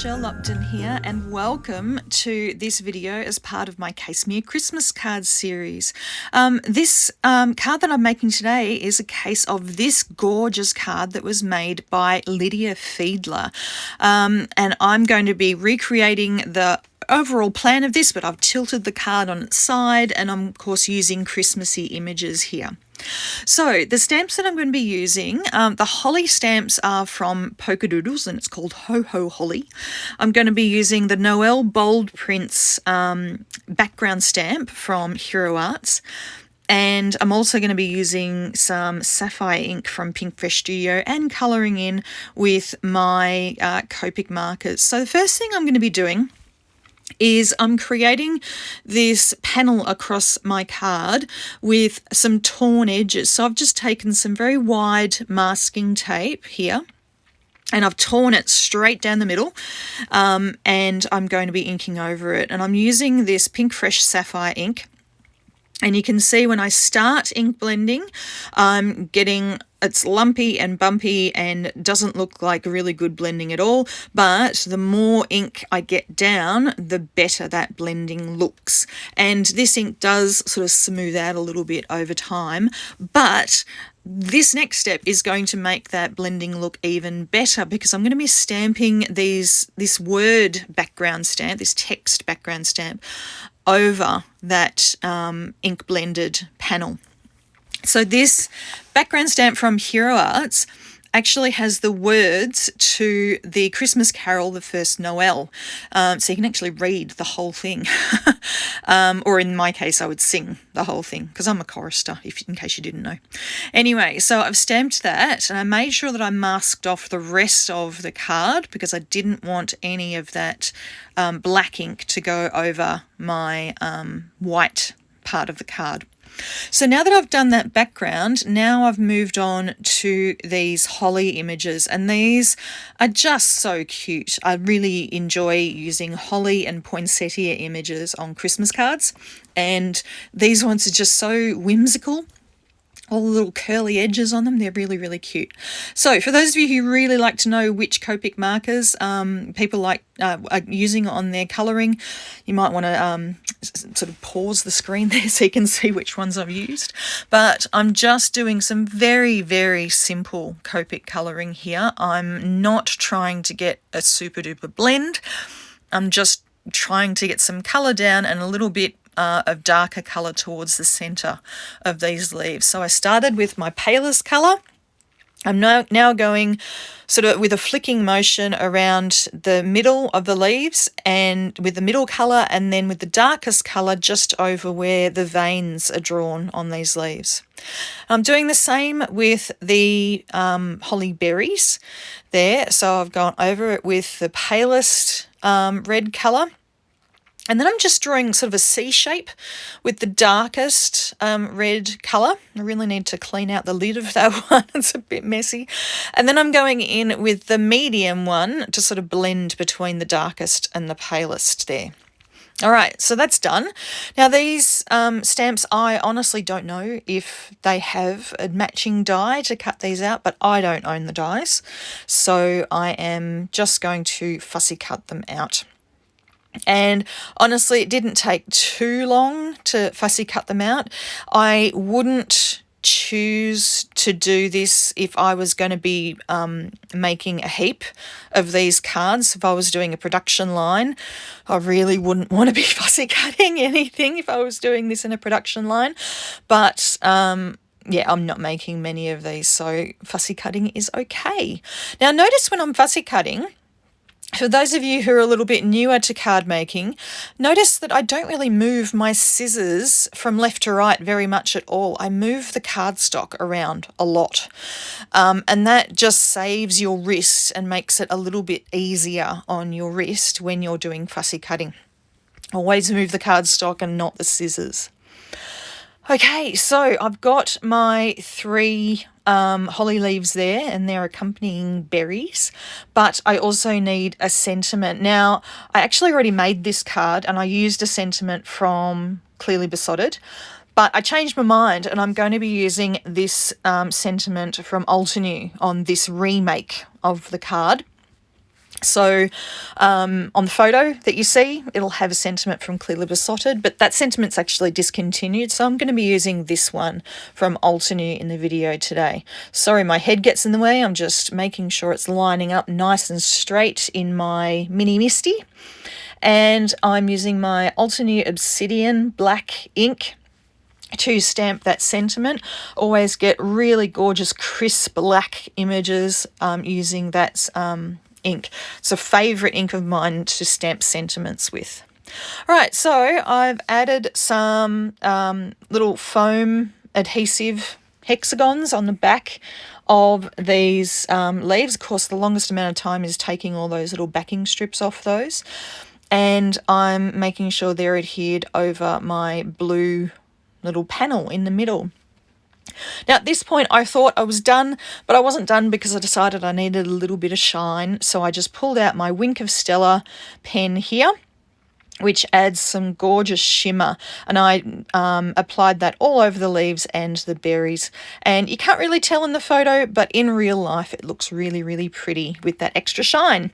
Upton here, and welcome to this video as part of my Case Me a Christmas card series. This card that I'm making today is a case of this gorgeous card that was made by Lydia Fiedler, and I'm going to be recreating the overall plan of this, but I've tilted the card on its side, and I'm of course using Christmassy images here. So the stamps that I'm going to be using, the holly stamps are from Polkadoodles, and it's called Ho Ho Holly. I'm going to be using the Noel bold prints background stamp from Hero Arts. And I'm also going to be using some Sapphire ink from Pinkfresh Studio and colouring in with my Copic markers. So the first thing I'm going to be doing is I'm creating this panel across my card with some torn edges. So I've just taken some very wide masking tape here and I've torn it straight down the middle, and I'm going to be inking over it. And I'm using this Pinkfresh Sapphire ink. And you can see when I start ink blending, I'm getting, it's lumpy and bumpy and doesn't look like really good blending at all. But the more ink I get down, the better that blending looks. And this ink does sort of smooth out a little bit over time. But this next step is going to make that blending look even better, because I'm going to be stamping this word background stamp, this text background stamp, over that ink blended panel. So this background stamp from Hero Arts actually has the words to the Christmas carol, The First Noel. So you can actually read the whole thing. Or in my case, I would sing the whole thing, because I'm a chorister, in case you didn't know. Anyway, so I've stamped that, and I made sure that I masked off the rest of the card, because I didn't want any of that black ink to go over my white part of the card. So now that I've done that background, now I've moved on to these holly images, and these are just so cute. I really enjoy using holly and poinsettia images on Christmas cards, and these ones are just so whimsical. All the little curly edges on them, they're really, really cute. So for those of you who really like to know which Copic markers people are using on their colouring, you might want to sort of pause the screen there so you can see which ones I've used. But I'm just doing some very, very simple Copic colouring here. I'm not trying to get a super duper blend. I'm just trying to get some colour down and a little bit of darker colour towards the centre of these leaves. So I started with my palest colour. I'm now going sort of with a flicking motion around the middle of the leaves, and with the middle colour, and then with the darkest colour just over where the veins are drawn on these leaves. I'm doing the same with the holly berries there. So I've gone over it with the palest red colour. And then I'm just drawing sort of a C shape with the darkest red colour. I really need to clean out the lid of that one. It's a bit messy. And then I'm going in with the medium one to sort of blend between the darkest and the palest there. All right, so that's done. Now these stamps, I honestly don't know if they have a matching die to cut these out, but I don't own the dies. So I am just going to fussy cut them out. And honestly, it didn't take too long to fussy cut them out. I wouldn't choose to do this if I was going to be making a heap of these cards. If I was doing a production line, I really wouldn't want to be fussy cutting anything if I was doing this in a production line. But yeah, I'm not making many of these, so fussy cutting is okay. Now notice when I'm fussy cutting, for those of you who are a little bit newer to card making, notice that I don't really move my scissors from left to right very much at all. I move the cardstock around a lot, and that just saves your wrist and makes it a little bit easier on your wrist when you're doing fussy cutting. Always move the cardstock and not the scissors. Okay, so I've got my three holly leaves there, and they're accompanying berries, but I also need a sentiment. Now, I actually already made this card, and I used a sentiment from Clearly Besotted, but I changed my mind, and I'm going to be using this sentiment from Altenew on this remake of the card. So on the photo that you see, it'll have a sentiment from Clearly Besotted, but that sentiment's actually discontinued, so I'm going to be using this one from Altenew in the video today. Sorry, my head gets in the way. I'm just making sure it's lining up nice and straight in my Mini Misty. And I'm using my Altenew Obsidian black ink to stamp that sentiment. Always get really gorgeous, crisp black images using that ink. It's a favourite ink of mine to stamp sentiments with. All right, so I've added some little foam adhesive hexagons on the back of these leaves. Of course, the longest amount of time is taking all those little backing strips off those. And I'm making sure they're adhered over my blue little panel in the middle. Now at this point I thought I was done, but I wasn't done because I decided I needed a little bit of shine, so I just pulled out my Wink of Stella pen here, which adds some gorgeous shimmer, and I applied that all over the leaves and the berries. And you can't really tell in the photo, but in real life it looks really, really pretty with that extra shine.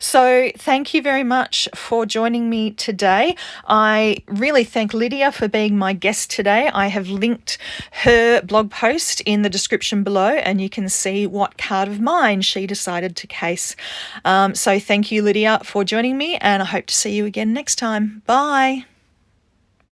So thank you very much for joining me today. I really thank Lydia for being my guest today. I have linked her blog post in the description below, and you can see what card of mine she decided to case. So thank you, Lydia, for joining me, and I hope to see you again next time. Bye.